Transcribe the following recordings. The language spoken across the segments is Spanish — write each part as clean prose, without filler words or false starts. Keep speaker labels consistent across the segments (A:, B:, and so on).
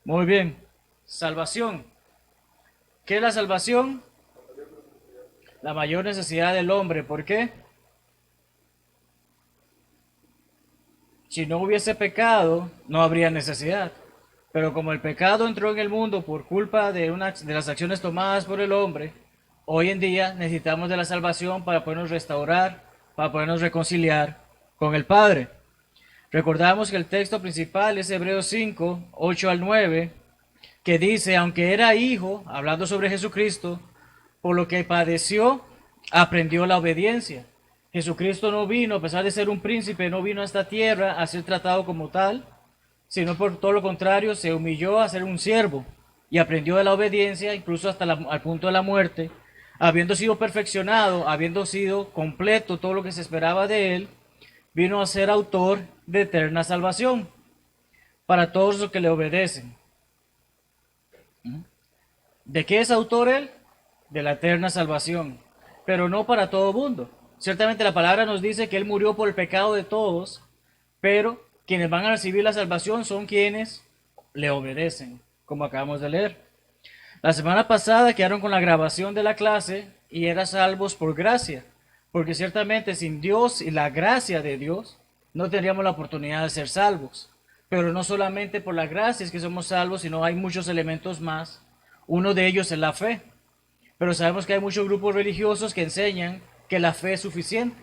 A: Muy bien. Salvación. ¿Qué es la salvación? La mayor necesidad del hombre. ¿Por qué? Si no hubiese pecado, no habría necesidad. Pero como el pecado entró en el mundo por culpa de las acciones tomadas por el hombre, hoy en día necesitamos de la salvación para podernos restaurar, para podernos reconciliar con el Padre. Recordamos que el texto principal es Hebreos 5, 8 al 9, que dice, aunque era hijo, hablando sobre Jesucristo, por lo que padeció, aprendió la obediencia. Jesucristo no vino, a pesar de ser un príncipe, no vino a esta tierra a ser tratado como tal, sino por todo lo contrario, se humilló a ser un siervo y aprendió de la obediencia, incluso hasta al punto de la muerte, habiendo sido perfeccionado, habiendo sido completo todo lo que se esperaba de él, vino a ser autor de eterna salvación para todos los que le obedecen. ¿De qué es autor él? De la eterna salvación, pero no para todo mundo. Ciertamente la palabra nos dice que él murió por el pecado de todos, pero quienes van a recibir la salvación son quienes le obedecen, como acabamos de leer. La semana pasada quedaron con la grabación de la clase y eran salvos por gracia, porque ciertamente sin Dios y la gracia de Dios no tendríamos la oportunidad de ser salvos. Pero no solamente por la gracia es que somos salvos, sino hay muchos elementos más. Uno de ellos es la fe. Pero sabemos que hay muchos grupos religiosos que enseñan que la fe es suficiente.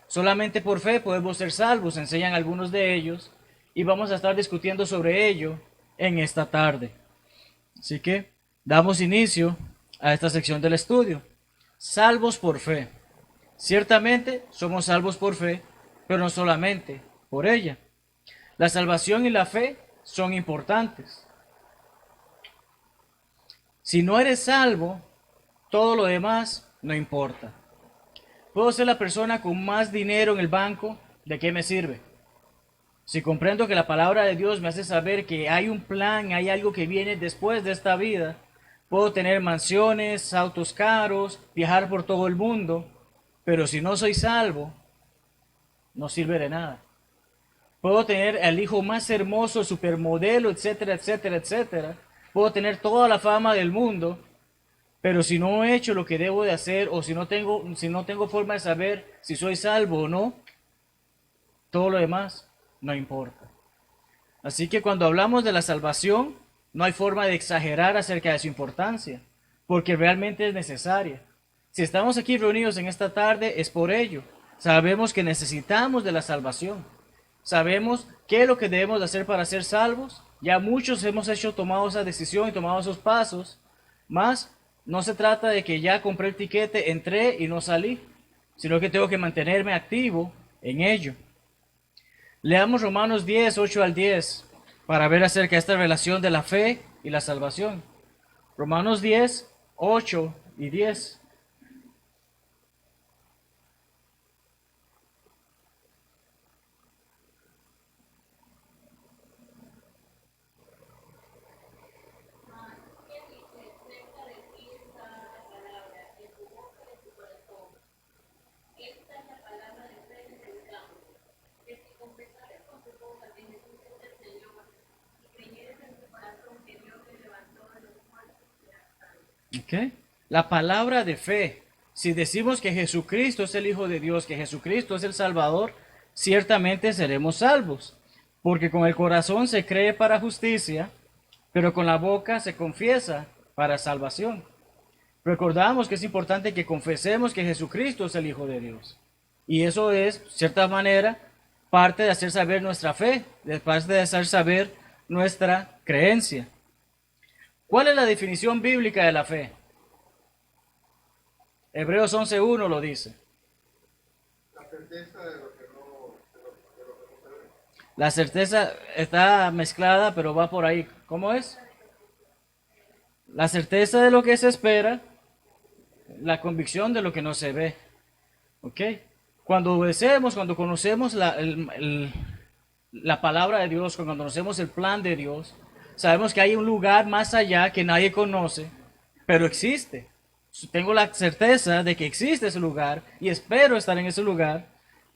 A: Solamente por fe podemos ser salvos, enseñan algunos de ellos, y vamos a estar discutiendo sobre ello en esta tarde. Así que damos inicio a esta sección del estudio. Salvos por fe. Ciertamente somos salvos por fe, pero no solamente por ella. La salvación y la fe son importantes. Si no eres salvo, todo lo demás no importa. Puedo ser la persona con más dinero en el banco, ¿de qué me sirve? Si comprendo que la palabra de Dios me hace saber que hay un plan, hay algo que viene después de esta vida, puedo tener mansiones, autos caros, viajar por todo el mundo, pero si no soy salvo, no sirve de nada. Puedo tener el hijo más hermoso, supermodelo, etcétera, etcétera, etcétera. Puedo tener toda la fama del mundo, pero si no he hecho lo que debo de hacer o si no tengo forma de saber si soy salvo o no, todo lo demás no importa. Así que cuando hablamos de la salvación, no hay forma de exagerar acerca de su importancia, porque realmente es necesaria. Si estamos aquí reunidos en esta tarde es por ello. Sabemos que necesitamos de la salvación. Sabemos qué es lo que debemos de hacer para ser salvos. Ya muchos hemos tomado esa decisión y tomado esos pasos, más no se trata de que ya compré el tiquete, entré y no salí, sino que tengo que mantenerme activo en ello. Leamos Romanos 10, 8 al 10, para ver acerca de esta relación de la fe y la salvación. Romanos 10, 8 y 10. Okay. La palabra de fe. Si decimos que Jesucristo es el Hijo de Dios, que Jesucristo es el Salvador, ciertamente seremos salvos. Porque con el corazón se cree para justicia, pero con la boca se confiesa para salvación. Recordamos que es importante que confesemos que Jesucristo es el Hijo de Dios. Y eso es, de cierta manera, parte de hacer saber nuestra fe, de parte de hacer saber nuestra creencia. ¿Cuál es la definición bíblica de la fe? Hebreos 11.1 lo dice.
B: La certeza de lo que no se ve.
A: La certeza está mezclada, pero va por ahí. ¿Cómo es? La certeza de lo que se espera, la convicción de lo que no se ve. ¿Ok? Cuando obedecemos, cuando conocemos la palabra de Dios, cuando conocemos el plan de Dios, sabemos que hay un lugar más allá que nadie conoce, pero existe. tengo la certeza de que existe ese lugar y espero estar en ese lugar,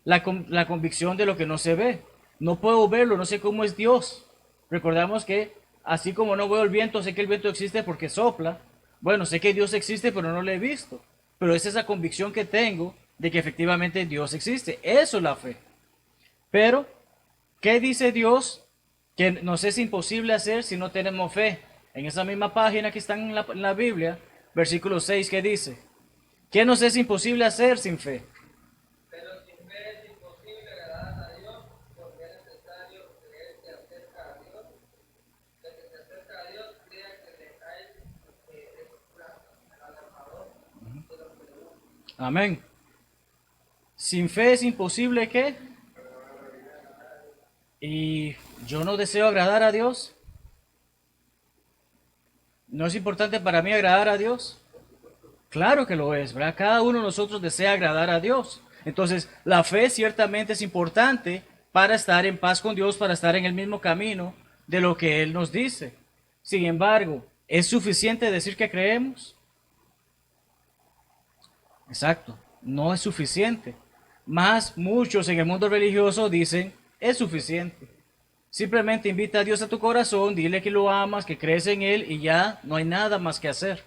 A: la convicción de lo que no se ve. No puedo verlo, no sé cómo es Dios. Recordamos que así como no veo el viento, sé que el viento existe porque sopla. Bueno, sé que Dios existe, pero no lo he visto. Pero es esa convicción que tengo de que efectivamente Dios existe. Eso es la fe. Pero, ¿qué dice Dios que nos es imposible hacer si no tenemos fe? En esa misma página que está en la Biblia, versículo 6, ¿qué dice? ¿Qué nos es imposible hacer sin fe?
C: Pero sin fe es imposible agradar a Dios, porque es necesario creer que acerca a Dios. El que se acerca a Dios crea que le hay es alarmador de los que le buscan.
A: Amén. Sin fe es imposible que. Y yo no deseo agradar a Dios. ¿No es importante para mí agradar a Dios? Claro que lo es, ¿verdad? Cada uno de nosotros desea agradar a Dios. Entonces, la fe ciertamente es importante para estar en paz con Dios, para estar en el mismo camino de lo que Él nos dice. Sin embargo, ¿es suficiente decir que creemos? Exacto, no es suficiente. Más muchos en el mundo religioso dicen, es suficiente. Simplemente invita a Dios a tu corazón, dile que lo amas, que crees en Él y ya no hay nada más que hacer.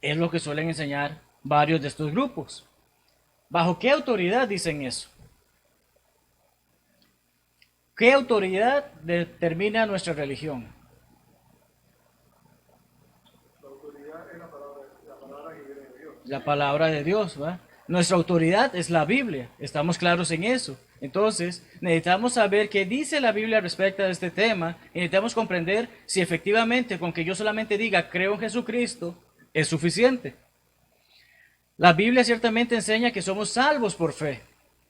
A: Es lo que suelen enseñar varios de estos grupos. ¿Bajo qué autoridad dicen eso? ¿Qué autoridad determina nuestra religión?
B: La autoridad es la palabra que viene de Dios.
A: La palabra de Dios, ¿va? Nuestra autoridad es la Biblia, estamos claros en eso. Entonces, necesitamos saber qué dice la Biblia respecto a este tema y necesitamos comprender si efectivamente con que yo solamente diga creo en Jesucristo es suficiente. La Biblia ciertamente enseña que somos salvos por fe.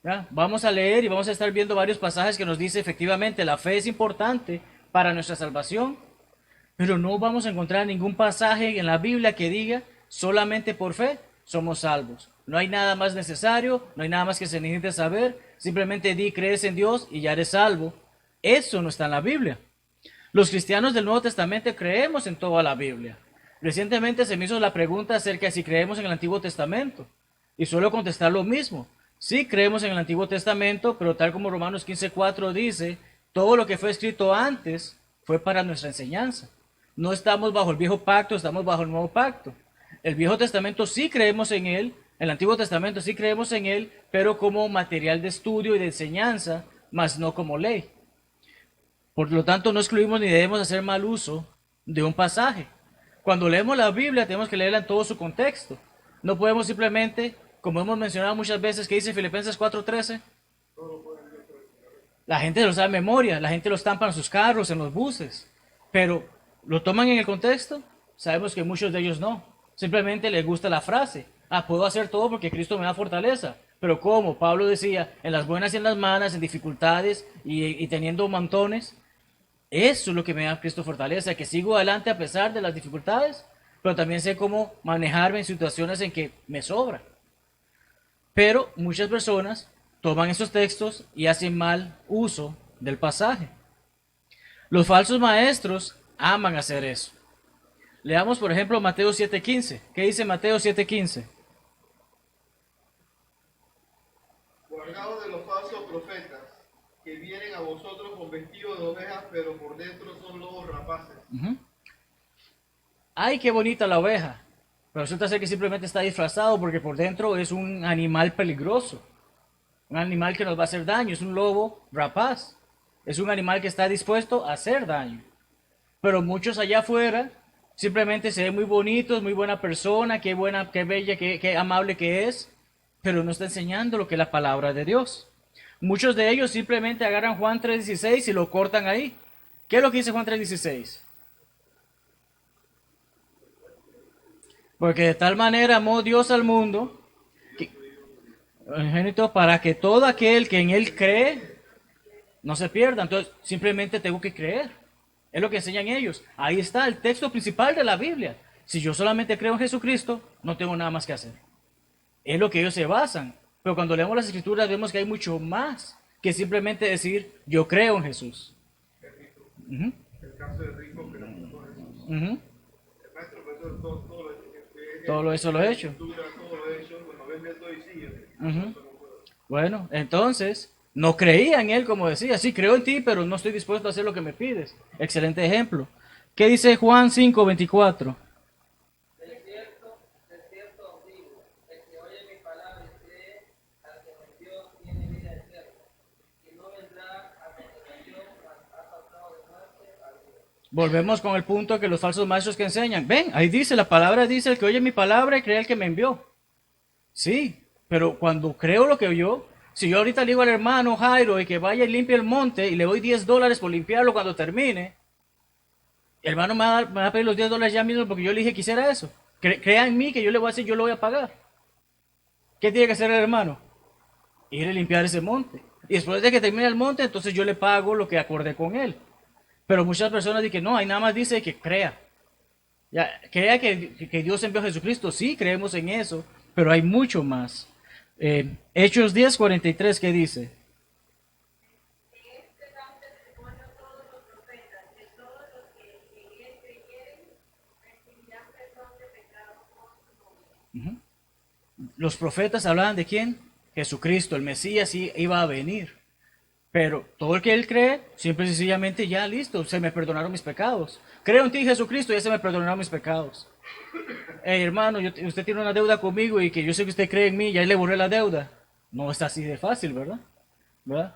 A: ¿Ya? Vamos a leer y vamos a estar viendo varios pasajes que nos dice efectivamente la fe es importante para nuestra salvación, pero no vamos a encontrar ningún pasaje en la Biblia que diga solamente por fe somos salvos. No hay nada más necesario, no hay nada más que se necesite saber, simplemente di crees en Dios y ya eres salvo. Eso no está en la Biblia. Los cristianos del Nuevo Testamento creemos en toda la Biblia. Recientemente se me hizo la pregunta acerca de si creemos en el Antiguo Testamento y suelo contestar lo mismo. Sí creemos en el Antiguo Testamento, pero tal como Romanos 15:4 dice, todo lo que fue escrito antes fue para nuestra enseñanza. No estamos bajo el viejo pacto, estamos bajo el nuevo pacto. El Viejo Testamento sí creemos en él, el Antiguo Testamento sí creemos en él, pero como material de estudio y de enseñanza, mas no como ley. Por lo tanto, no excluimos ni debemos hacer mal uso de un pasaje. Cuando leemos la Biblia tenemos que leerla en todo su contexto. No podemos simplemente, como hemos mencionado muchas veces, que dice Filipenses 4:13, la gente lo sabe de memoria, la gente lo estampa en sus carros, en los buses, pero ¿lo toman en el contexto? Sabemos que muchos de ellos no. Simplemente les gusta la frase, puedo hacer todo porque Cristo me da fortaleza. Pero como Pablo decía, en las buenas y en las malas, en dificultades y teniendo montones, eso es lo que me da Cristo fortaleza, que sigo adelante a pesar de las dificultades, pero también sé cómo manejarme en situaciones en que me sobra. Pero muchas personas toman esos textos y hacen mal uso del pasaje. Los falsos maestros aman hacer eso. Leamos, por ejemplo, Mateo 7:15. ¿Qué dice Mateo 7:15?
B: Guardaos de los falsos profetas, que vienen a vosotros con vestidos de ovejas, pero por dentro son lobos rapaces.
A: ¡Ay, qué bonita la oveja! Pero resulta ser que simplemente está disfrazado porque por dentro es un animal peligroso. Un animal que nos va a hacer daño. Es un lobo rapaz. Es un animal que está dispuesto a hacer daño. Pero muchos allá afuera simplemente se ven muy bonitos, muy buena persona, qué buena, qué bella, qué amable que es, pero no está enseñando lo que es la palabra de Dios. Muchos de ellos simplemente agarran Juan 3:16 y lo cortan ahí. ¿Qué es lo que dice Juan 3:16? Porque de tal manera amó Dios al mundo, unigénito, para que todo aquel que en él cree no se pierda. Entonces simplemente tengo que creer. Es lo que enseñan ellos. Ahí está el texto principal de la Biblia. Si yo solamente creo en Jesucristo, no tengo nada más que hacer. Es lo que ellos se basan. Pero cuando leemos las Escrituras vemos que hay mucho más que simplemente decir, yo creo en Jesús.
B: El caso del rico que no con Jesús.
A: Ujú.
B: El maestro, por eso todo es
A: Todo eso lo he hecho.
B: Todo lo he hecho, bueno, ves método y sigue.
A: Ujú. Bueno, entonces, no creía en él, como decía, sí, creo en ti, pero no estoy dispuesto a hacer lo que me pides. Excelente ejemplo. ¿Qué dice Juan 5:24?
C: De cierto os digo, el que oye mi palabra y cree al que me envió tiene vida eterna, y no vendrá a condenación, mas ha pasado de muerte a vida.
A: Volvemos con el punto que los falsos maestros que enseñan. Ven, ahí dice, la palabra dice, el que oye mi palabra y cree al que me envió. Sí, pero cuando creo lo que oyó, si yo ahorita le digo al hermano Jairo y que vaya y limpie el monte y le doy $10 por limpiarlo cuando termine, el hermano me va a pedir los $10 ya mismo porque yo le dije que hiciera eso. Crea en mí que yo le voy a decir, yo lo voy a pagar. ¿Qué tiene que hacer el hermano? Ir a limpiar ese monte. Y después de que termine el monte, entonces yo le pago lo que acordé con él. Pero muchas personas dicen que no, ahí nada más dice que crea. Ya, crea que Dios envió a Jesucristo. Sí, creemos en eso, pero hay mucho más. Hechos 10:43, ¿qué dice? Ujú. Los profetas hablaban de quién? Jesucristo, el Mesías iba a venir. Pero todo el que él cree, simple y sencillamente ya listo, se me perdonaron mis pecados. Creo en ti, Jesucristo, ya se me perdonaron mis pecados. Hey, hermano, usted tiene una deuda conmigo y que yo sé que usted cree en mí, ya le borré la deuda. No está así de fácil, ¿verdad? ¿Verdad?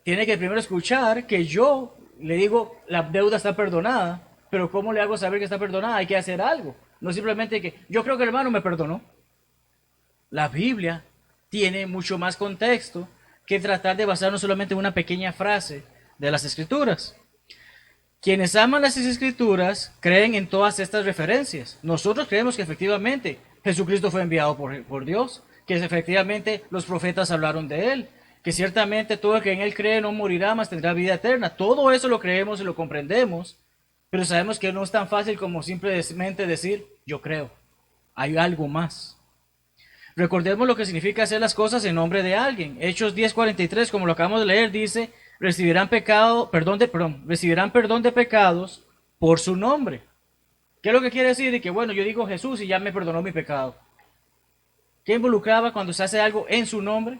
A: Tiene que primero escuchar que yo le digo, la deuda está perdonada, pero ¿cómo le hago saber que está perdonada? Hay que hacer algo. No simplemente que yo creo que el hermano me perdonó. La Biblia tiene mucho más contexto que tratar de basarnos solamente en una pequeña frase de las Escrituras. Quienes aman las Escrituras creen en todas estas referencias. Nosotros creemos que efectivamente Jesucristo fue enviado por Dios, que efectivamente los profetas hablaron de Él, que ciertamente todo el que en Él cree no morirá, mas tendrá vida eterna. Todo eso lo creemos y lo comprendemos, pero sabemos que no es tan fácil como simplemente decir, yo creo. Hay algo más. Recordemos lo que significa hacer las cosas en nombre de alguien. Hechos 10:43, como lo acabamos de leer, dice, recibirán perdón de pecados por su nombre. ¿Qué es lo que quiere decir? Y que bueno, yo digo Jesús y ya me perdonó mi pecado. ¿Qué involucraba cuando se hace algo en su nombre?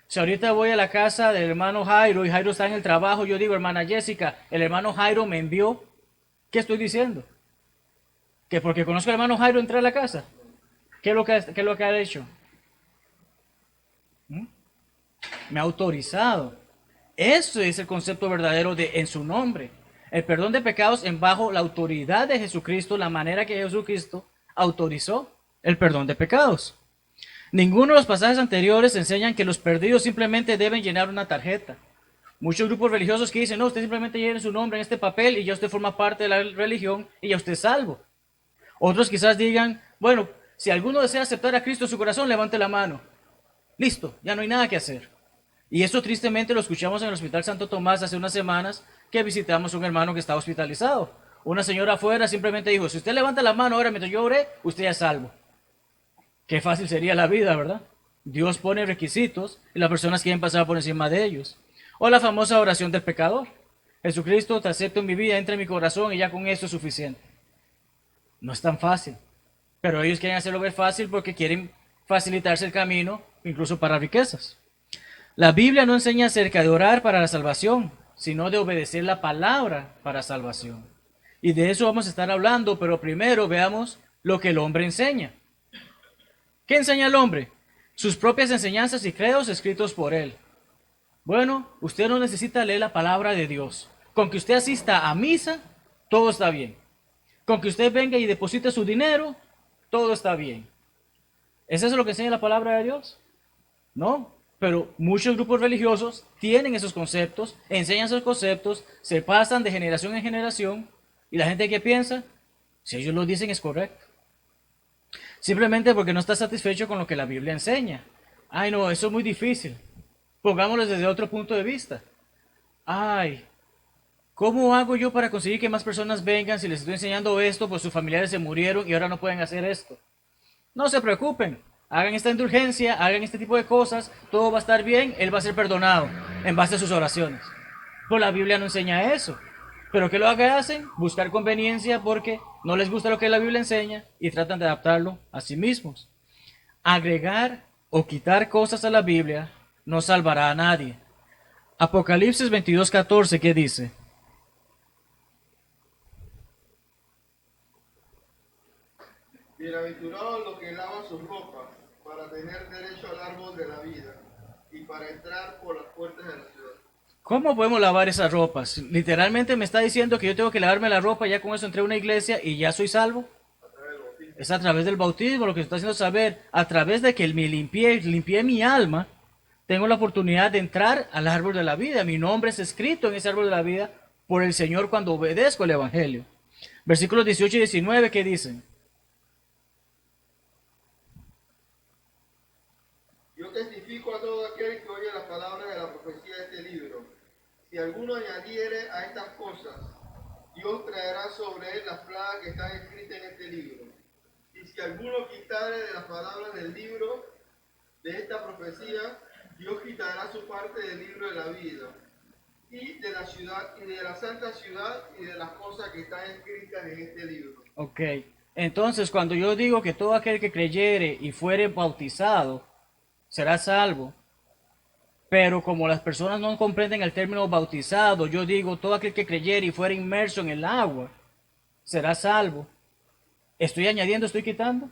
A: Si ahorita voy a la casa del hermano Jairo y Jairo está en el trabajo, yo digo, hermana Jessica, el hermano Jairo me envió. ¿Qué estoy diciendo? Que porque conozco al hermano Jairo entré a la casa. ¿Qué es lo que ha hecho? Me ha autorizado. Eso es el concepto verdadero de en su nombre. El perdón de pecados en bajo la autoridad de Jesucristo, la manera que Jesucristo autorizó el perdón de pecados. Ninguno de los pasajes anteriores enseñan que los perdidos simplemente deben llenar una tarjeta. Muchos grupos religiosos que dicen, no, usted simplemente llene su nombre en este papel y ya usted forma parte de la religión y ya usted es salvo. Otros quizás digan, bueno, si alguno desea aceptar a Cristo en su corazón, levante la mano. Listo, ya no hay nada que hacer. Y eso tristemente lo escuchamos en el Hospital Santo Tomás hace unas semanas que visitamos a un hermano que estaba hospitalizado. Una señora afuera simplemente dijo, si usted levanta la mano ahora mientras yo oré, usted ya es salvo. Qué fácil sería la vida, ¿verdad? Dios pone requisitos y las personas quieren pasar por encima de ellos. O la famosa oración del pecador. Jesucristo, te acepto en mi vida, entra en mi corazón y ya con eso es suficiente. No es tan fácil. Pero ellos quieren hacerlo ver fácil porque quieren facilitarse el camino, incluso para riquezas. La Biblia no enseña acerca de orar para la salvación, sino de obedecer la palabra para salvación. Y de eso vamos a estar hablando, pero primero veamos lo que el hombre enseña. ¿Qué enseña el hombre? Sus propias enseñanzas y credos escritos por él. Bueno, usted no necesita leer la palabra de Dios. Con que usted asista a misa, todo está bien. Con que usted venga y deposite su dinero, todo está bien. ¿Es eso lo que enseña la palabra de Dios? No, pero muchos grupos religiosos tienen esos conceptos, enseñan esos conceptos, se pasan de generación en generación, y la gente que piensa, si ellos lo dicen es correcto. Simplemente porque no está satisfecho con lo que la Biblia enseña. Ay, no, eso es muy difícil. Pongámoslo desde otro punto de vista. Ay, ¿cómo hago yo para conseguir que más personas vengan si les estoy enseñando esto, pues sus familiares se murieron y ahora no pueden hacer esto? No se preocupen, hagan esta indulgencia, hagan este tipo de cosas, todo va a estar bien, él va a ser perdonado en base a sus oraciones. Pero la Biblia no enseña eso. Pero ¿qué es lo que hacen? Buscar conveniencia porque no les gusta lo que la Biblia enseña y tratan de adaptarlo a sí mismos. Agregar o quitar cosas a la Biblia no salvará a nadie. Apocalipsis 22:14, ¿qué dice?
B: Bienaventurados los que lavan sus ropas para tener derecho al árbol de la vida y para entrar por las puertas de la ciudad.
A: ¿Cómo podemos lavar esas ropas? Literalmente me está diciendo que yo tengo que lavarme la ropa, ya con eso entré a una iglesia y ya soy salvo. Es a través del bautismo lo que se está haciendo saber, a través de que me limpié mi alma, tengo la oportunidad de entrar al árbol de la vida. Mi nombre es escrito en ese árbol de la vida por el Señor cuando obedezco el Evangelio. Versículos 18 y 19, ¿qué dicen?
B: Yo testifico a todo aquel que oye las palabras de la profecía de este libro. Si alguno añadiere a estas cosas, Dios traerá sobre él las plagas que están escritas en este libro. Y si alguno quitare de las palabras del libro de esta profecía, Dios quitará su parte del libro de la vida y de la ciudad y de la santa ciudad y de las cosas que están escritas en este libro.
A: Ok, entonces cuando yo digo que todo aquel que creyere y fuere bautizado será salvo, pero como las personas no comprenden el término bautizado, yo digo todo aquel que creyere y fuera inmerso en el agua será salvo. ¿Estoy añadiendo, estoy quitando?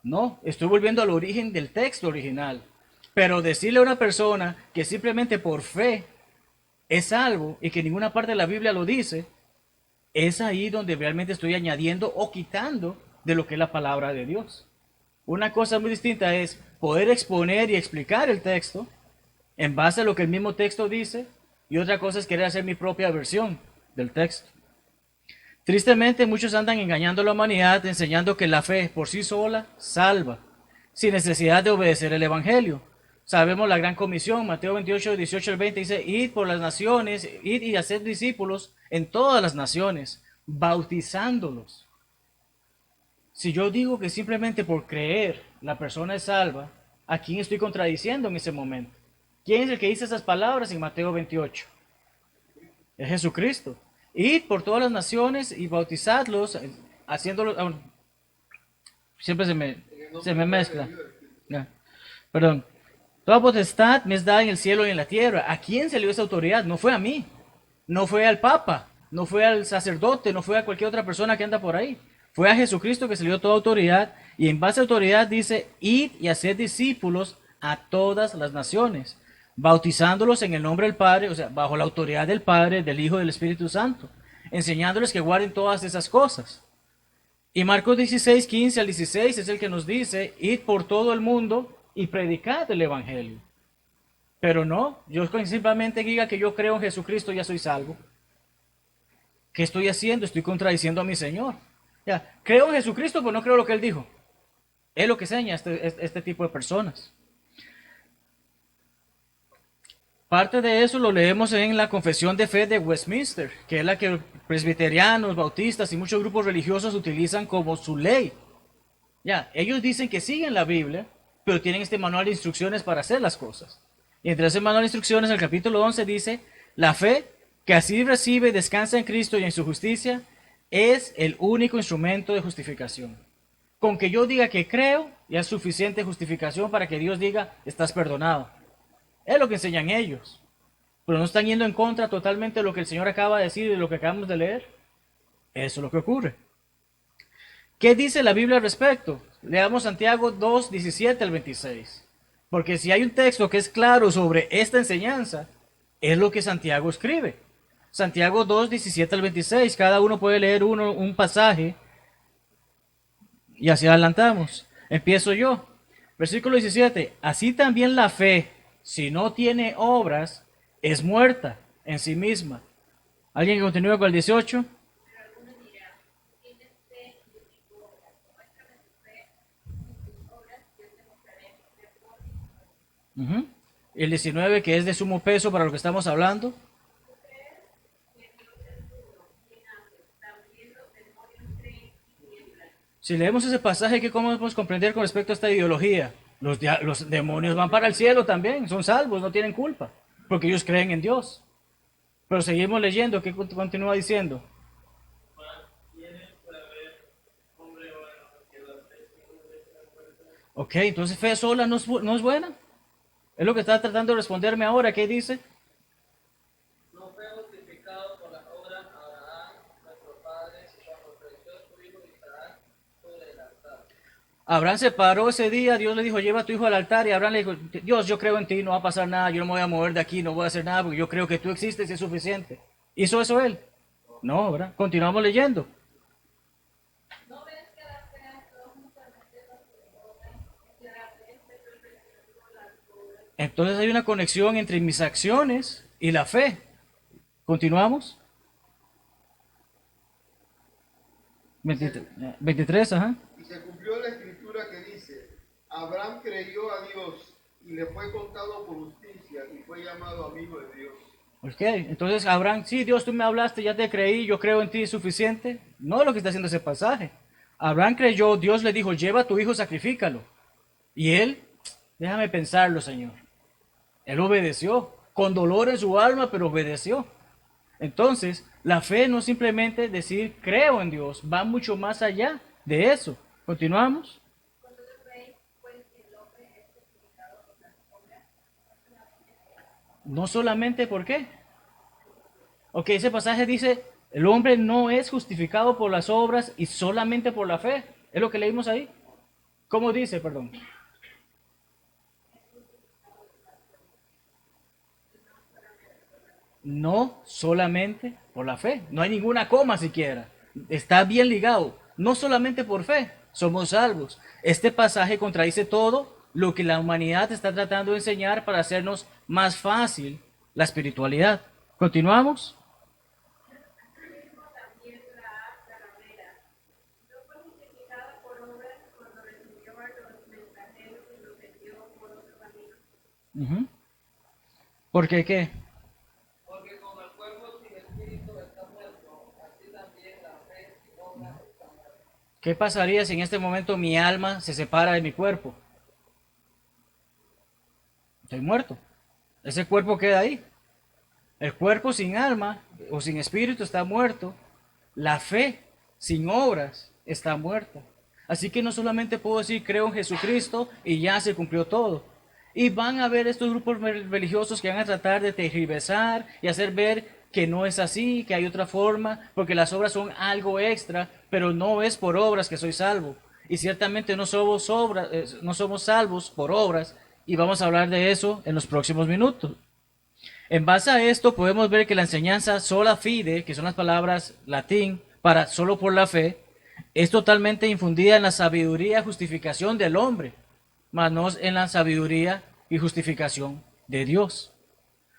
A: No, estoy volviendo al origen del texto original. Pero decirle a una persona que simplemente por fe es salvo y que ninguna parte de la Biblia lo dice, es ahí donde realmente estoy añadiendo o quitando de lo que es la palabra de Dios. Una cosa muy distinta es poder exponer y explicar el texto en base a lo que el mismo texto dice, y otra cosa es querer hacer mi propia versión del texto. Tristemente, muchos andan engañando a la humanidad enseñando que la fe por sí sola salva, sin necesidad de obedecer el Evangelio. Sabemos la gran comisión, Mateo 28, 18 al 20, dice, id por las naciones, id y haced discípulos en todas las naciones, bautizándolos. Si yo digo que simplemente por creer la persona es salva, ¿a quién estoy contradiciendo en ese momento? ¿Quién es el que dice esas palabras en Mateo 28? Es Jesucristo. Id por todas las naciones y bautizadlos, haciéndolos... siempre se me mezcla. Ya. Perdón. Toda potestad me es dada en el cielo y en la tierra. ¿A quién se le dio esa autoridad? No fue a mí. No fue al Papa. No fue al sacerdote. No fue a cualquier otra persona que anda por ahí. Fue a Jesucristo que se le dio toda autoridad. Y en base a autoridad dice, id y haced discípulos a todas las naciones, bautizándolos en el nombre del Padre, o sea, bajo la autoridad del Padre, del Hijo y del Espíritu Santo, enseñándoles que guarden todas esas cosas. Y Marcos 16, 15 al 16 es el que nos dice, id por todo el mundo y predicad el Evangelio. Pero no, yo simplemente diga que yo creo en Jesucristo, ya soy salvo. ¿Qué estoy haciendo? Estoy contradiciendo a mi Señor. Ya, creo en Jesucristo, pero no creo lo que Él dijo. Es lo que enseña este tipo de personas. Parte de eso lo leemos en la Confesión de Fe de Westminster, que es la que presbiterianos, bautistas y muchos grupos religiosos utilizan como su ley. Ya, ellos dicen que siguen la Biblia, pero tienen este manual de instrucciones para hacer las cosas. Y entre ese manual de instrucciones, el capítulo 11 dice, la fe que así recibe y descansa en Cristo y en su justicia, es el único instrumento de justificación. Con que yo diga que creo, ya es suficiente justificación para que Dios diga, estás perdonado. Es lo que enseñan ellos. Pero no están yendo en contra totalmente de lo que el Señor acaba de decir y de lo que acabamos de leer. Eso es lo que ocurre. ¿Qué dice la Biblia al respecto? Leamos Santiago 2, 17 al 26. Porque si hay un texto que es claro sobre esta enseñanza, es lo que Santiago escribe. Santiago 2, 17 al 26. Cada uno puede leer un pasaje y así adelantamos. Empiezo yo. Versículo 17. Así también la fe, si no tiene obras, es muerta en sí misma. ¿Alguien que continúe con el 18? El 19, que es de sumo peso para lo que estamos hablando. Si leemos ese pasaje, ¿qué podemos comprender con respecto a esta ideología? Los demonios van para el cielo también, son salvos, no tienen culpa, porque ellos creen en Dios. Pero seguimos leyendo, ¿qué continúa diciendo? Ok, entonces fe sola no es buena. Es lo que está tratando de responderme ahora. ¿Qué dice?
C: No fue justificado por las obras Abraham, nuestro padre, cuando ofreció a su hijo Isaac sobre el altar.
A: Abraham se paró ese día, Dios le dijo, lleva a tu hijo al altar, y Abraham le dijo, Dios, yo creo en ti, no va a pasar nada, yo no me voy a mover de aquí, no voy a hacer nada, porque yo creo que tú existes y es suficiente. ¿Hizo eso él? No, ¿verdad? Continuamos leyendo.
D: ¿No ves que las feas son justamente las que obran y la fe se perfeccionó las obras?
A: Entonces hay una conexión entre mis acciones y la fe. Continuamos. 23, ajá.
B: Y se cumplió la escritura que dice, Abraham creyó a Dios y le fue contado por justicia y fue llamado amigo de Dios.
A: Ok, entonces Abraham, sí, Dios, tú me hablaste, ya te creí, yo creo en ti, es suficiente. No es lo que está haciendo ese pasaje. Abraham creyó, Dios le dijo, lleva a tu hijo, sacrifícalo. Y él, déjame pensarlo, Señor. Él obedeció, con dolor en su alma, pero obedeció. Entonces, la fe no es simplemente decir creo en Dios, va mucho más allá de eso. Continuamos.
D: Vosotros veis, pues, que el hombre es justificado por las obras.
A: No solamente por qué. Ok, ese pasaje dice, el hombre no es justificado por las obras y solamente por la fe. Es lo que leímos ahí. ¿Cómo dice, perdón? No solamente por la fe. No hay ninguna coma siquiera. Está bien ligado. No solamente por fe somos salvos. Este pasaje contradice todo lo que la humanidad está tratando de enseñar para hacernos más fácil la espiritualidad. ¿Continuamos?
D: Asimismo también la ramera no fue justificada por obras cuando recibió a los mensajeros y los envió por otro camino.
A: Ujú. ¿Por qué qué?
C: Porque como el cuerpo sin espíritu está muerto, así también la fe sin obras está muerta.
A: ¿Qué pasaría si en este momento mi alma se separa de mi cuerpo? Estoy muerto. Ese cuerpo queda ahí. El cuerpo sin alma o sin espíritu está muerto. La fe sin obras está muerta. Así que no solamente puedo decir creo en Jesucristo y ya se cumplió todo. Y van a haber estos grupos religiosos que van a tratar de tergiversar y hacer ver que no es así, que hay otra forma, porque las obras son algo extra, pero no es por obras que soy salvo. Y ciertamente no somos salvos por obras, y vamos a hablar de eso en los próximos minutos. En base a esto podemos ver que la enseñanza sola fide, que son las palabras latín para solo por la fe, es totalmente infundida en la sabiduría y justificación del hombre, mas no en la sabiduría y justificación de Dios.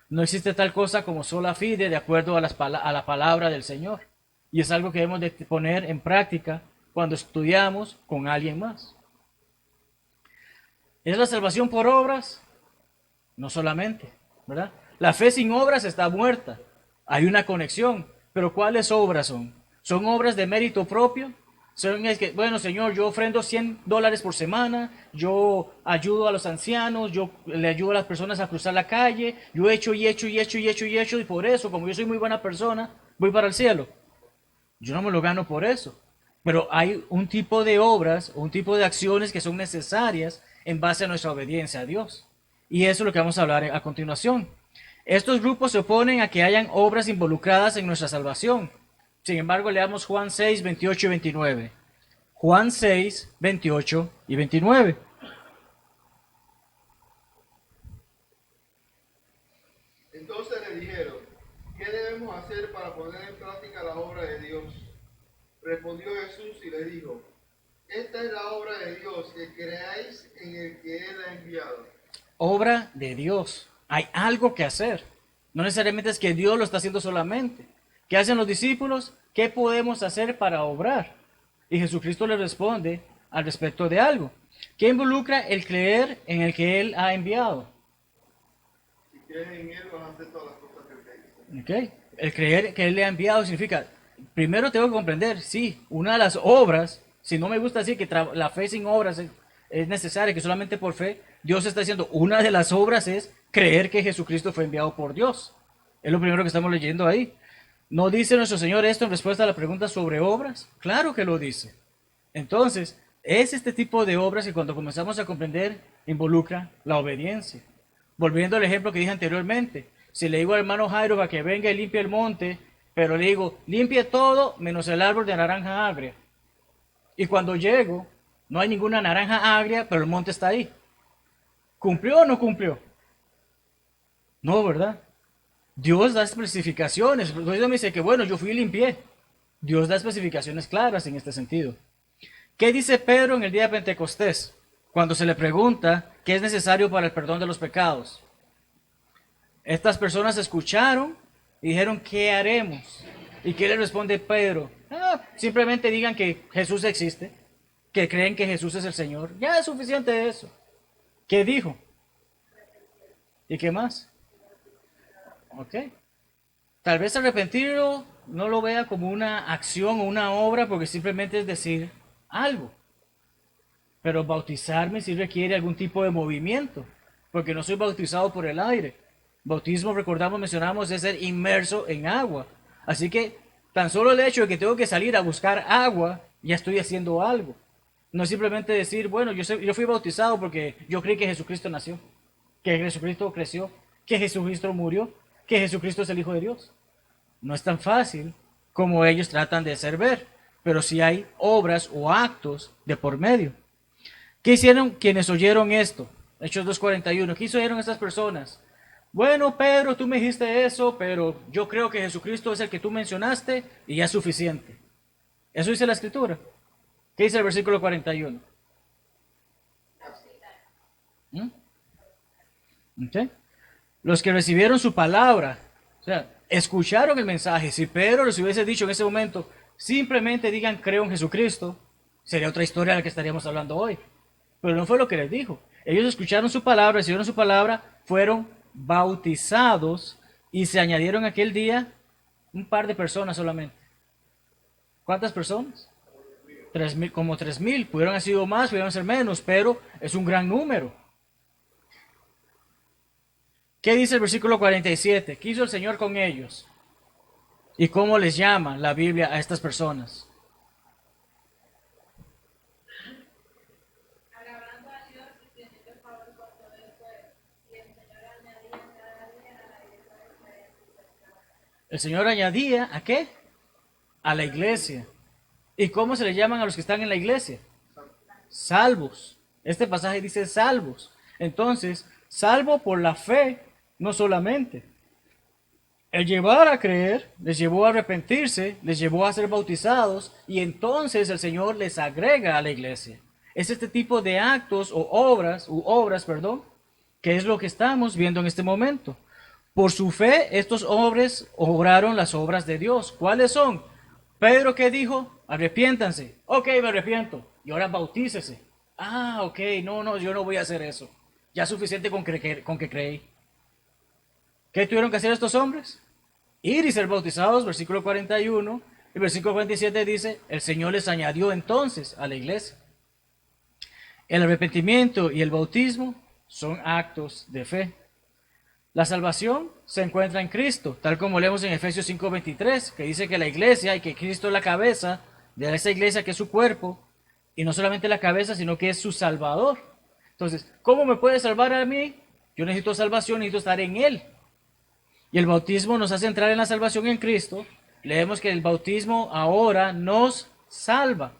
A: No existe tal cosa como sola fide de acuerdo a la palabra del Señor. Y es algo que debemos de poner en práctica cuando estudiamos con alguien más. ¿Es la salvación por obras? No solamente, ¿verdad? La fe sin obras está muerta. Hay una conexión. Pero ¿cuáles obras son? ¿Son obras de mérito propio? Son es que, bueno, Señor, yo ofrendo $100 por semana, yo ayudo a los ancianos, yo le ayudo a las personas a cruzar la calle, yo he hecho y hecho y hecho y hecho y hecho, y por eso, como yo soy muy buena persona, voy para el cielo. Yo no me lo gano por eso. Pero hay un tipo de obras, un tipo de acciones que son necesarias en base a nuestra obediencia a Dios. Y eso es lo que vamos a hablar a continuación. Estos grupos se oponen a que hayan obras involucradas en nuestra salvación. Sin embargo, leamos Juan 6, 28 y 29. Juan 6, 28 y 29.
B: Entonces le dijeron, ¿qué debemos hacer para poner en práctica la obra de Dios? Respondió Jesús y le dijo, esta es la obra de Dios, que creáis en el que Él ha enviado.
A: Obra de Dios. Hay algo que hacer. No necesariamente es que Dios lo está haciendo solamente. ¿Qué hacen los discípulos? ¿Qué podemos hacer para obrar? Y Jesucristo les responde al respecto de algo. ¿Qué involucra el creer en el que Él ha enviado?
B: Si crees en Él, vas a hacer todas las cosas que Él te dice.
A: Okay. El creer que Él le ha enviado significa, primero tengo que comprender, sí, una de las obras, si no me gusta decir que la fe sin obras es necesaria, que solamente por fe, Dios está diciendo, una de las obras es creer que Jesucristo fue enviado por Dios. Es lo primero que estamos leyendo ahí. ¿No dice nuestro Señor esto en respuesta a la pregunta sobre obras? Claro que lo dice. Entonces, es este tipo de obras que cuando comenzamos a comprender involucra la obediencia. Volviendo al ejemplo que dije anteriormente, si le digo al hermano Jairo para que venga y limpie el monte, pero le digo, limpie todo menos el árbol de naranja agria. Y cuando llego, no hay ninguna naranja agria, pero el monte está ahí. ¿Cumplió o no cumplió? No, ¿verdad? Dios da especificaciones. Dios me dice que bueno, yo fui y limpié. Dios da especificaciones claras en este sentido. ¿Qué dice Pedro en el día de Pentecostés? Cuando se le pregunta qué es necesario para el perdón de los pecados. Estas personas escucharon y dijeron, ¿qué haremos? ¿Y qué le responde Pedro? Simplemente digan que Jesús existe, que creen que Jesús es el Señor. Ya es suficiente eso. ¿Qué dijo? ¿Y qué más? Ok. Tal vez arrepentirlo no lo vea como una acción o una obra porque simplemente es decir algo. Pero bautizarme sí requiere algún tipo de movimiento, porque no soy bautizado por el aire. Bautismo, recordamos, mencionamos, es ser inmerso en agua. Así que tan solo el hecho de que tengo que salir a buscar agua, ya estoy haciendo algo. No es simplemente decir, bueno, yo fui bautizado porque yo creí que Jesucristo nació, que Jesucristo creció, que Jesucristo murió, que Jesucristo es el Hijo de Dios. No es tan fácil como ellos tratan de hacer ver, pero sí hay obras o actos de por medio. ¿Qué hicieron quienes oyeron esto? Hechos 2:41. ¿Qué hicieron estas personas? Bueno, Pedro, tú me dijiste eso, pero yo creo que Jesucristo es el que tú mencionaste y ya es suficiente. Eso dice la Escritura. ¿Qué dice el versículo 41? ¿Okay? Los que recibieron su palabra, o sea, escucharon el mensaje. Si Pedro les hubiese dicho en ese momento, simplemente digan creo en Jesucristo, sería otra historia de la que estaríamos hablando hoy. Pero no fue lo que les dijo. Ellos escucharon su palabra, recibieron su palabra, fueron bautizados y se añadieron aquel día un par de personas solamente. ¿Cuántas personas? 3,000, como 3,000. Pudieron haber sido más, pudieron ser menos, pero es un gran número. ¿Qué dice el versículo 47? ¿Qué hizo el Señor con ellos? ¿Y cómo les llama la Biblia a estas personas?
D: Alabando a Dios y teniendo favor con todo el pueblo. Y el Señor añadía cada día a la iglesia de Israel.
A: El Señor añadía, ¿a qué? A la iglesia. ¿Y cómo se le llaman a los que están en la iglesia? Salvos. Este pasaje dice salvos. Entonces, salvo por la fe, no solamente. El llevar a creer, les llevó a arrepentirse, les llevó a ser bautizados y entonces el Señor les agrega a la iglesia. Es este tipo de actos o obras, que es lo que estamos viendo en este momento. Por su fe, estos hombres obraron las obras de Dios. ¿Cuáles son? Pedro, ¿qué dijo? Arrepiéntanse. Ok, me arrepiento. Y ahora bautícese. Ok, no, yo no voy a hacer eso. Ya es suficiente con que creí. ¿Qué tuvieron que hacer estos hombres? Ir y ser bautizados, versículo 41. Y versículo 47 dice, el Señor les añadió entonces a la iglesia. El arrepentimiento y el bautismo son actos de fe. La salvación se encuentra en Cristo, tal como leemos en Efesios 5:23, que dice que la iglesia y que Cristo es la cabeza de esa iglesia que es su cuerpo, y no solamente la cabeza, sino que es su salvador. Entonces, ¿cómo me puede salvar a mí? Yo necesito salvación, necesito estar en Él. Y el bautismo nos hace entrar en la salvación en Cristo. Leemos que el bautismo ahora nos salva.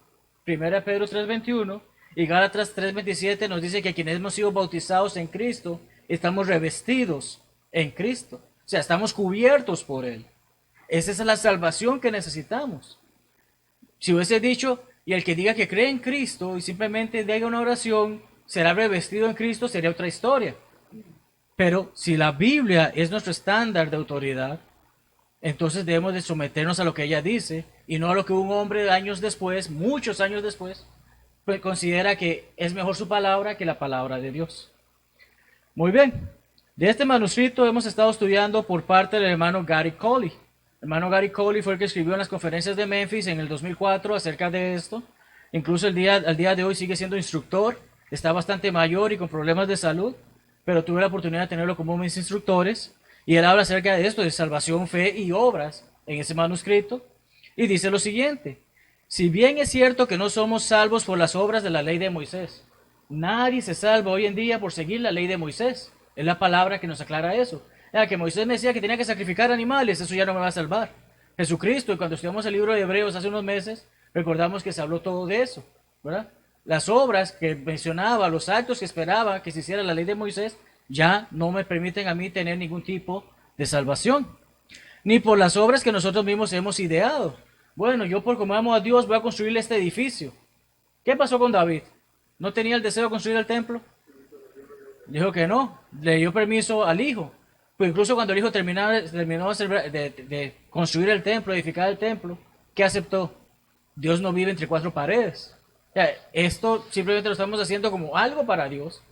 A: 1 Pedro 3:21 y Gálatas 3:27 nos dice que quienes hemos sido bautizados en Cristo, estamos revestidos en Cristo. O sea, estamos cubiertos por Él. Esa es la salvación que necesitamos. Si hubiese dicho, y el que diga que cree en Cristo y simplemente diga una oración, será revestido en Cristo, sería otra historia. Pero si la Biblia es nuestro estándar de autoridad, entonces debemos de someternos a lo que ella dice y no a lo que un hombre años después, muchos años después, pues considera que es mejor su palabra que la palabra de Dios. Muy bien, de este manuscrito hemos estado estudiando por parte del hermano Gary Colley. El hermano Gary Colley fue el que escribió en las conferencias de Memphis en el 2004 acerca de esto. Incluso al día de hoy sigue siendo instructor, está bastante mayor y con problemas de salud, pero tuve la oportunidad de tenerlo como mis instructores. Y él habla acerca de esto, de salvación, fe y obras, en ese manuscrito. Y dice lo siguiente: si bien es cierto que no somos salvos por las obras de la ley de Moisés, nadie se salva hoy en día por seguir la ley de Moisés. Es la palabra que nos aclara eso. Ya que Moisés me decía que tenía que sacrificar animales, eso ya no me va a salvar. Jesucristo, y cuando estudiamos el libro de Hebreos hace unos meses, recordamos que se habló todo de eso, ¿verdad? Las obras que mencionaba, los actos que esperaba que se hiciera la ley de Moisés, ya no me permiten a mí tener ningún tipo de salvación. Ni por las obras que nosotros mismos hemos ideado. Bueno, yo por como amo a Dios voy a construirle este edificio. ¿Qué pasó con David? ¿No tenía el deseo de construir el templo? Dijo que no, le dio permiso al hijo. Pues incluso cuando el hijo terminó de construir el templo, edificar el templo, ¿qué aceptó? Dios no vive entre cuatro paredes. O sea, esto simplemente lo estamos haciendo como algo para Dios,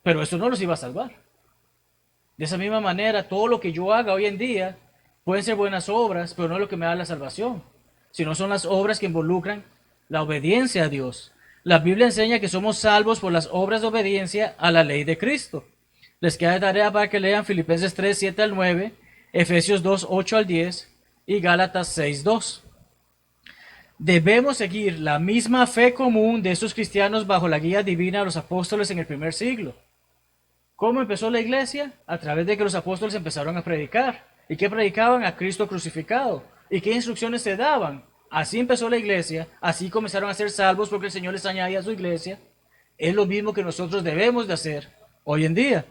A: pero esto no los iba a salvar. De esa misma manera, todo lo que yo haga hoy en día pueden ser buenas obras, pero no es lo que me da la salvación, sino son las obras que involucran la obediencia a Dios. La Biblia enseña que somos salvos por las obras de obediencia a la ley de Cristo. Les queda de tarea para que lean Filipenses 3, 7 al 9, Efesios 2, 8 al 10 y Gálatas 6, 2. Debemos seguir la misma fe común de estos cristianos bajo la guía divina de los apóstoles en el primer siglo. ¿Cómo empezó la iglesia? A través de que los apóstoles empezaron a predicar. ¿Y qué predicaban? A Cristo crucificado. ¿Y qué instrucciones se daban? Así empezó la iglesia, así comenzaron a ser salvos porque el Señor les añadía a su iglesia. Es lo mismo que nosotros debemos de hacer hoy en día.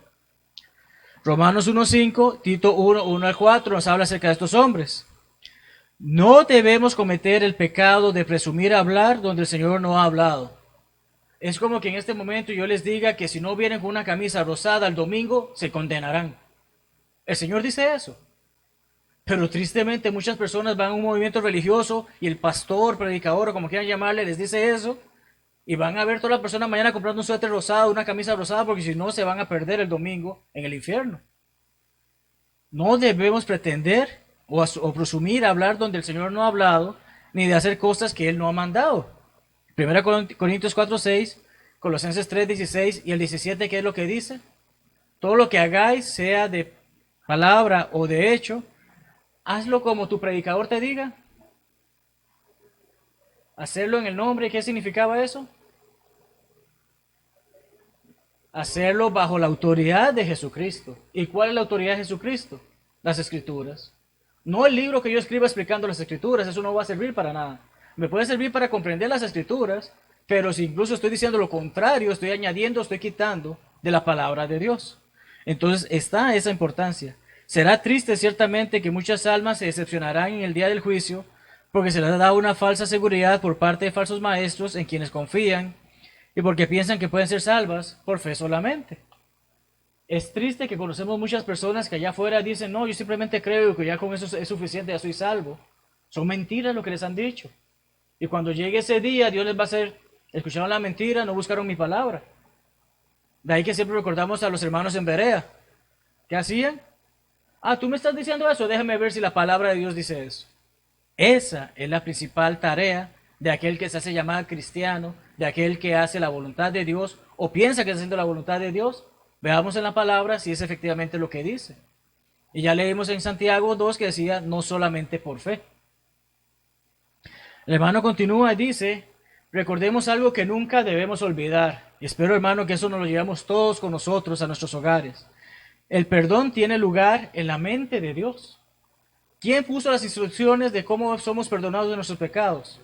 A: Romanos 1.5, Tito 1, 1 al 4 nos habla acerca de estos hombres. No debemos cometer el pecado de presumir hablar donde el Señor no ha hablado. Es como que en este momento yo les diga que si no vienen con una camisa rosada el domingo, se condenarán. El Señor dice eso. Pero tristemente muchas personas van a un movimiento religioso y el pastor, predicador o como quieran llamarle, les dice eso. Y van a ver todas las personas mañana comprando un suéter rosado, una camisa rosada, porque si no se van a perder el domingo en el infierno. No debemos pretender o presumir hablar donde el Señor no ha hablado, ni de hacer cosas que Él no ha mandado. 1 Corintios 4:6, Colosenses 3:16 y el 17, ¿qué es lo que dice? Todo lo que hagáis, sea de palabra o de hecho, hazlo como tu predicador te diga. Hacerlo en el nombre, ¿qué significaba eso? Hacerlo bajo la autoridad de Jesucristo. ¿Y cuál es la autoridad de Jesucristo? Las Escrituras. No el libro que yo escriba explicando las Escrituras, eso no va a servir para nada. Me puede servir para comprender las Escrituras, pero si incluso estoy diciendo lo contrario, estoy añadiendo, estoy quitando de la palabra de Dios. Entonces está esa importancia. Será triste ciertamente que muchas almas se decepcionarán en el día del juicio, porque se les ha dado una falsa seguridad por parte de falsos maestros en quienes confían, y porque piensan que pueden ser salvas por fe solamente. Es triste que conocemos muchas personas que allá afuera dicen, no, yo simplemente creo que ya con eso es suficiente, ya soy salvo. Son mentiras lo que les han dicho. Y cuando llegue ese día, Dios les va a hacer, escucharon la mentira, no buscaron mi palabra. De ahí que siempre recordamos a los hermanos en Berea. ¿Qué hacían? Ah, tú me estás diciendo eso, déjame ver si la palabra de Dios dice eso. Esa es la principal tarea de aquel que se hace llamar cristiano, de aquel que hace la voluntad de Dios o piensa que está haciendo la voluntad de Dios. Veamos en la palabra si es efectivamente lo que dice. Y ya leímos en Santiago 2 que decía, no solamente por fe. El hermano continúa y dice, recordemos algo que nunca debemos olvidar. Y espero, hermano, que eso nos lo llevamos todos con nosotros a nuestros hogares. El perdón tiene lugar en la mente de Dios. ¿Quién puso las instrucciones de cómo somos perdonados de nuestros pecados?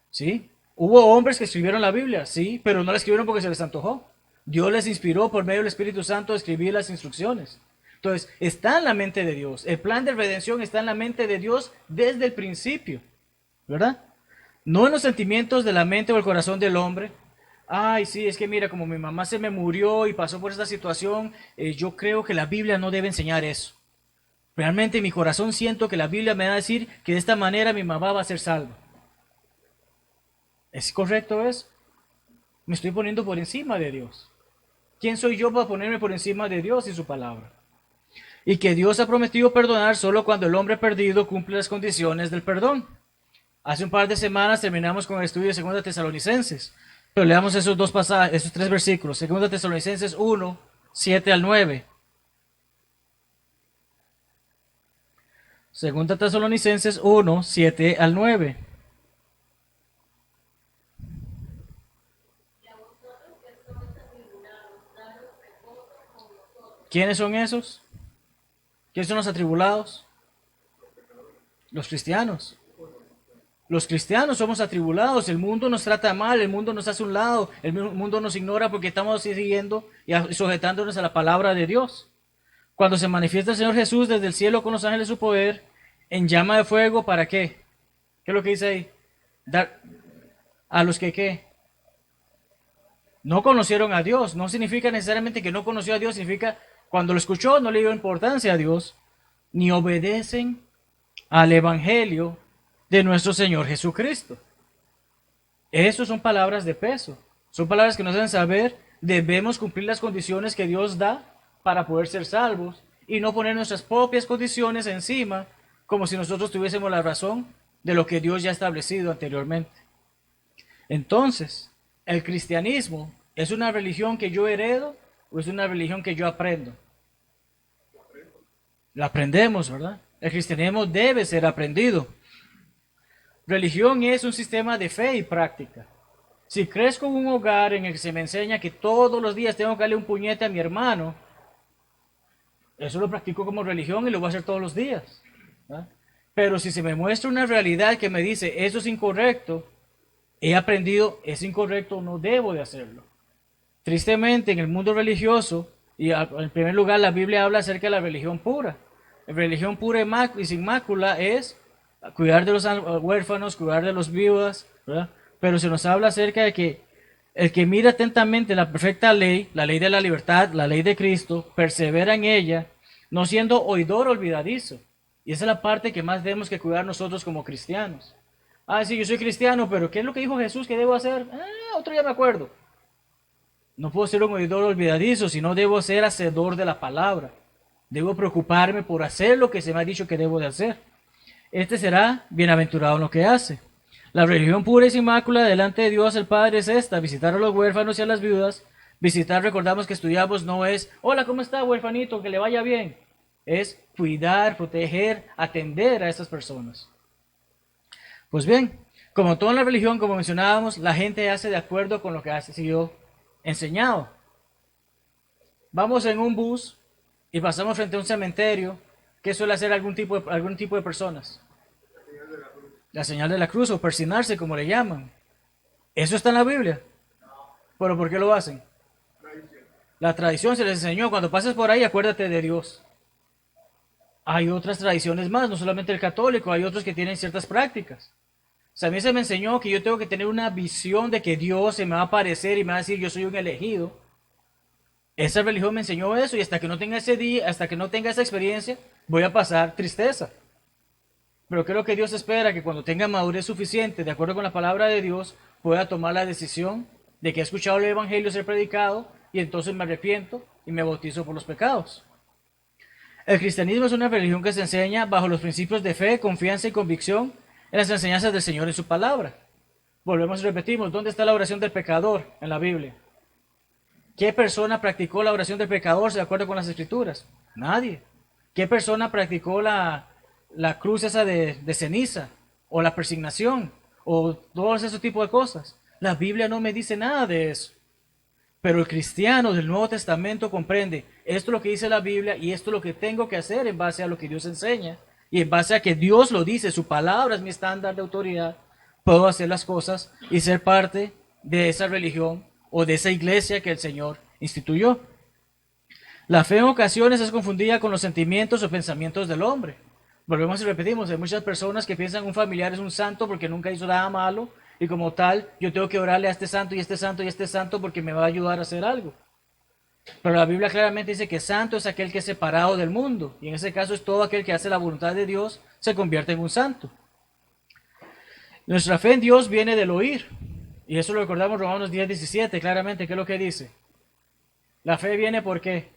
A: ¿Sí? Hubo hombres que escribieron la Biblia, sí, pero no la escribieron porque se les antojó. Dios les inspiró por medio del Espíritu Santo a escribir las instrucciones. Entonces, está en la mente de Dios. El plan de redención está en la mente de Dios desde el principio, ¿verdad? No en los sentimientos de la mente o el corazón del hombre. Ay, sí, es que mira, como mi mamá se me murió y pasó por esta situación, yo creo que la Biblia no debe enseñar eso. Realmente en mi corazón siento que la Biblia me va a decir que de esta manera mi mamá va a ser salva. ¿Es correcto eso? Me estoy poniendo por encima de Dios. ¿Quién soy yo para ponerme por encima de Dios y su palabra? Y que Dios ha prometido perdonar solo cuando el hombre perdido cumple las condiciones del perdón. Hace un par de semanas terminamos con el estudio de 2 Tesalonicenses. Pero leamos esos dos pasajes, esos 3 versículos. 2 Tesalonicenses 1, 7 al 9. Segunda Tesalonicenses 1, 7 al 9. ¿Quiénes son esos? ¿Quiénes son los atribulados? Los cristianos. Los cristianos somos atribulados, el mundo nos trata mal, el mundo nos hace un lado, el mundo nos ignora porque estamos siguiendo y sujetándonos a la palabra de Dios. Cuando se manifiesta el Señor Jesús desde el cielo con los ángeles de su poder, en llama de fuego, ¿para qué? ¿Qué es lo que dice ahí? Dar a los que ¿qué? No conocieron a Dios. No significa necesariamente que no conoció a Dios, significa cuando lo escuchó no le dio importancia a Dios, ni obedecen al Evangelio de nuestro Señor Jesucristo. Esas son palabras de peso. Son palabras que nos deben saber, debemos cumplir las condiciones que Dios da para poder ser salvos y no poner nuestras propias condiciones encima como si nosotros tuviésemos la razón de lo que Dios ya ha establecido anteriormente. Entonces, ¿el cristianismo es una religión que yo heredo o es una religión que yo aprendo? La aprendemos, ¿verdad? El cristianismo debe ser aprendido. Religión es un sistema de fe y práctica. Si crezco en un hogar en el que se me enseña que todos los días tengo que darle un puñete a mi hermano, eso lo practico como religión y lo voy a hacer todos los días, ¿verdad? Pero si se me muestra una realidad que me dice eso es incorrecto, he aprendido es incorrecto, no debo de hacerlo. Tristemente en el mundo religioso, y en primer lugar la Biblia habla acerca de la religión pura. La religión pura y sin mácula es cuidar de los huérfanos, cuidar de los viudas, ¿verdad? Pero se nos habla acerca de que el que mira atentamente la perfecta ley, la ley de la libertad, la ley de Cristo, persevera en ella, no siendo oidor olvidadizo. Y esa es la parte que más debemos que cuidar nosotros como cristianos. Ah, sí, yo soy cristiano, pero ¿qué es lo que dijo Jesús que debo hacer? Otro día me acuerdo. No puedo ser un oidor olvidadizo, sino debo ser hacedor de la palabra. Debo preocuparme por hacer lo que se me ha dicho que debo de hacer. Este será bienaventurado en lo que hace. La religión pura y sin mácula delante de Dios el Padre es esta: visitar a los huérfanos y a las viudas. Visitar, recordamos que estudiamos, no es hola, ¿cómo está, huérfanito? Que le vaya bien. Es cuidar, proteger, atender a estas personas. Pues bien, como toda la religión, como mencionábamos, la gente hace de acuerdo con lo que ha sido enseñado. Vamos en un bus y pasamos frente a un cementerio. ¿Qué suele hacer algún tipo de personas? La señal de la cruz o persignarse, como le llaman. ¿Eso está en la Biblia? ¿Pero por qué lo hacen? La tradición se les enseñó. Cuando pases por ahí, acuérdate de Dios. Hay otras tradiciones más, no solamente el católico, hay otros que tienen ciertas prácticas. O sea, a mí se me enseñó que yo tengo que tener una visión de que Dios se me va a aparecer y me va a decir yo soy un elegido. Esa religión me enseñó eso y hasta que no tenga ese día, hasta que no tenga esa experiencia, voy a pasar tristeza. Pero creo que Dios espera que cuando tenga madurez suficiente, de acuerdo con la palabra de Dios, pueda tomar la decisión de que he escuchado el Evangelio ser predicado y entonces me arrepiento y me bautizo por los pecados. El cristianismo es una religión que se enseña bajo los principios de fe, confianza y convicción en las enseñanzas del Señor en su palabra. Volvemos y repetimos, ¿dónde está la oración del pecador en la Biblia? ¿Qué persona practicó la oración del pecador de acuerdo con las Escrituras? Nadie. ¿Qué persona practicó la cruz esa de ceniza? ¿O la persignación? ¿O todos esos tipos de cosas? La Biblia no me dice nada de eso. Pero el cristiano del Nuevo Testamento comprende, esto es lo que dice la Biblia y esto es lo que tengo que hacer en base a lo que Dios enseña. Y en base a que Dios lo dice, su palabra es mi estándar de autoridad, puedo hacer las cosas y ser parte de esa religión o de esa iglesia que el Señor instituyó. La fe en ocasiones es confundida con los sentimientos o pensamientos del hombre. Volvemos y repetimos, hay muchas personas que piensan que un familiar es un santo porque nunca hizo nada malo y como tal yo tengo que orarle a este santo y este santo y este santo porque me va a ayudar a hacer algo. Pero la Biblia claramente dice que santo es aquel que es separado del mundo y en ese caso es todo aquel que hace la voluntad de Dios se convierte en un santo. Nuestra fe en Dios viene del oír. Y eso lo recordamos en Romanos 10:17, claramente, ¿qué es lo que dice? La fe viene ¿por qué?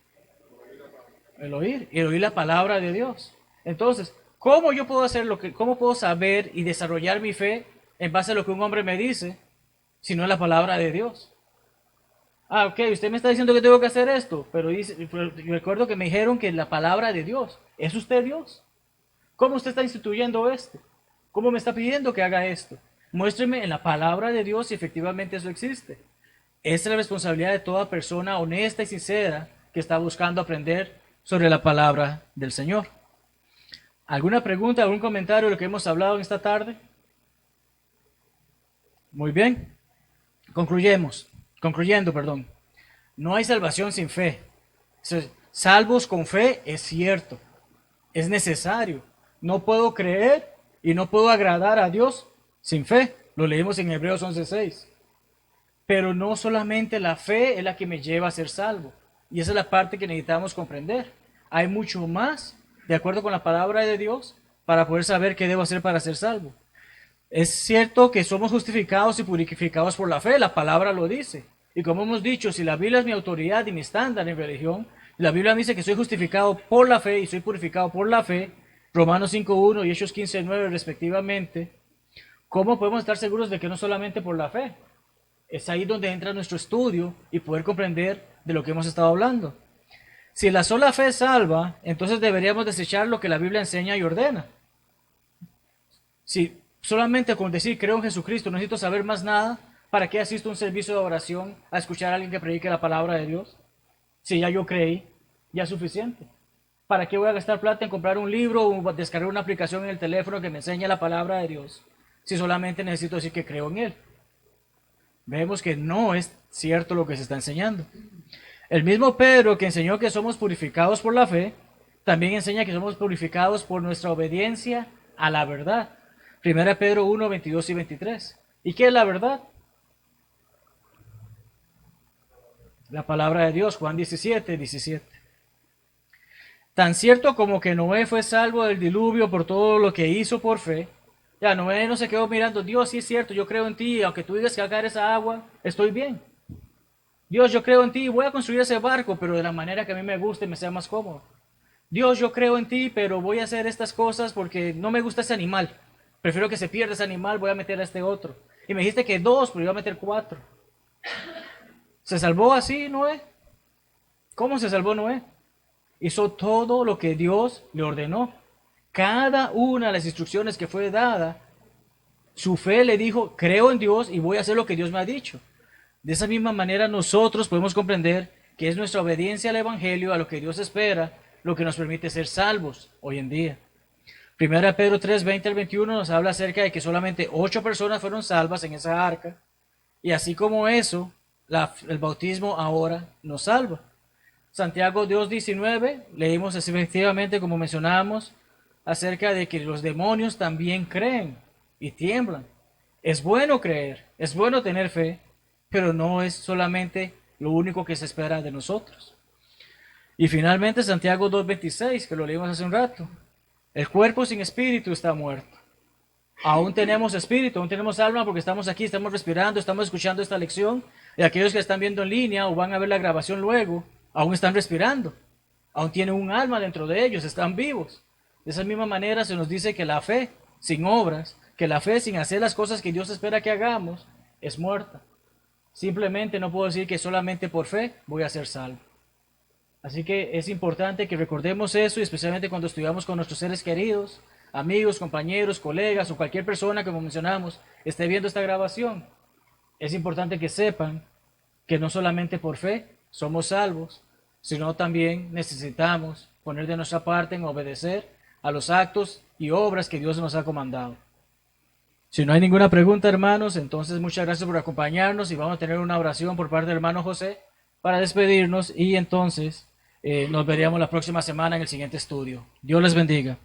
A: El oír, y el oír la palabra de Dios. Entonces, ¿cómo yo puedo hacer cómo puedo saber y desarrollar mi fe en base a lo que un hombre me dice, si no es la palabra de Dios? Ah, ok, usted me está diciendo que tengo que hacer esto, pero yo recuerdo que me dijeron que la palabra de Dios, ¿es usted Dios? ¿Cómo usted está instituyendo esto? ¿Cómo me está pidiendo que haga esto? Muéstreme en la palabra de Dios si efectivamente eso existe. Esa es la responsabilidad de toda persona honesta y sincera que está buscando aprender sobre la palabra del Señor. ¿Alguna pregunta, algún comentario de lo que hemos hablado en esta tarde? Muy bien. Concluyendo, perdón. No hay salvación sin fe. Salvos con fe es cierto. Es necesario. No puedo creer y no puedo agradar a Dios sin fe. Lo leímos en Hebreos 11:6. Pero no solamente la fe es la que me lleva a ser salvo. Y esa es la parte que necesitamos comprender. Hay mucho más, de acuerdo con la palabra de Dios, para poder saber qué debo hacer para ser salvo. Es cierto que somos justificados y purificados por la fe, la palabra lo dice. Y como hemos dicho, si la Biblia es mi autoridad y mi estándar en religión, la Biblia me dice que soy justificado por la fe y soy purificado por la fe, Romanos 5:1 y Hechos 15:9 respectivamente, ¿cómo podemos estar seguros de que no solamente por la fe? Es ahí donde entra nuestro estudio y poder comprender de lo que hemos estado hablando. Si la sola fe salva, entonces deberíamos desechar lo que la Biblia enseña y ordena. Si solamente con decir creo en Jesucristo no necesito saber más nada, ¿para qué asisto a un servicio de oración a escuchar a alguien que predique la palabra de Dios? Si ya yo creí, ya es suficiente. ¿Para qué voy a gastar plata en comprar un libro o descargar una aplicación en el teléfono que me enseñe la palabra de Dios si solamente necesito decir que creo en Él? Vemos que no es cierto lo que se está enseñando. El mismo Pedro que enseñó que somos purificados por la fe, también enseña que somos purificados por nuestra obediencia a la verdad. 1 Pedro 1, 22 y 23. ¿Y qué es la verdad? La palabra de Dios, Juan 17, 17. Tan cierto como que Noé fue salvo del diluvio por todo lo que hizo por fe. Ya, Noé no se quedó mirando, Dios, sí es cierto, yo creo en ti, aunque tú digas que va a caer esa agua, estoy bien. Dios, yo creo en ti, voy a construir ese barco, pero de la manera que a mí me guste y me sea más cómodo. Dios, yo creo en ti, pero voy a hacer estas cosas porque no me gusta ese animal. Prefiero que se pierda ese animal, voy a meter a este otro. Y me dijiste que 2, pero yo voy a meter 4. ¿Se salvó así Noé? ¿Cómo se salvó Noé? Hizo todo lo que Dios le ordenó. Cada una de las instrucciones que fue dada, su fe le dijo, creo en Dios y voy a hacer lo que Dios me ha dicho. De esa misma manera nosotros podemos comprender que es nuestra obediencia al Evangelio, a lo que Dios espera, lo que nos permite ser salvos hoy en día. 1 Pedro 3, 20 al 21 nos habla acerca de que solamente 8 personas fueron salvas en esa arca. Y así como eso, el bautismo ahora nos salva. Santiago 2:19, leímos efectivamente, como mencionábamos, acerca de que los demonios también creen y tiemblan. Es bueno creer, es bueno tener fe, pero no es solamente lo único que se espera de nosotros. Y finalmente Santiago 2:26, que lo leímos hace un rato. El cuerpo sin espíritu está muerto. Aún tenemos espíritu, aún tenemos alma porque estamos aquí, estamos respirando, estamos escuchando esta lección. Y aquellos que están viendo en línea o van a ver la grabación luego, aún están respirando. Aún tienen un alma dentro de ellos, están vivos. De esa misma manera se nos dice que la fe sin obras, que la fe sin hacer las cosas que Dios espera que hagamos, es muerta. Simplemente no puedo decir que solamente por fe voy a ser salvo. Así que es importante que recordemos eso, y especialmente cuando estudiamos con nuestros seres queridos, amigos, compañeros, colegas o cualquier persona, como mencionamos, esté viendo esta grabación. Es importante que sepan que no solamente por fe somos salvos, sino también necesitamos poner de nuestra parte en obedecer a los actos y obras que Dios nos ha comandado. Si no hay ninguna pregunta, hermanos, entonces muchas gracias por acompañarnos y vamos a tener una oración por parte del hermano José para despedirnos y entonces nos veríamos la próxima semana en el siguiente estudio. Dios les bendiga.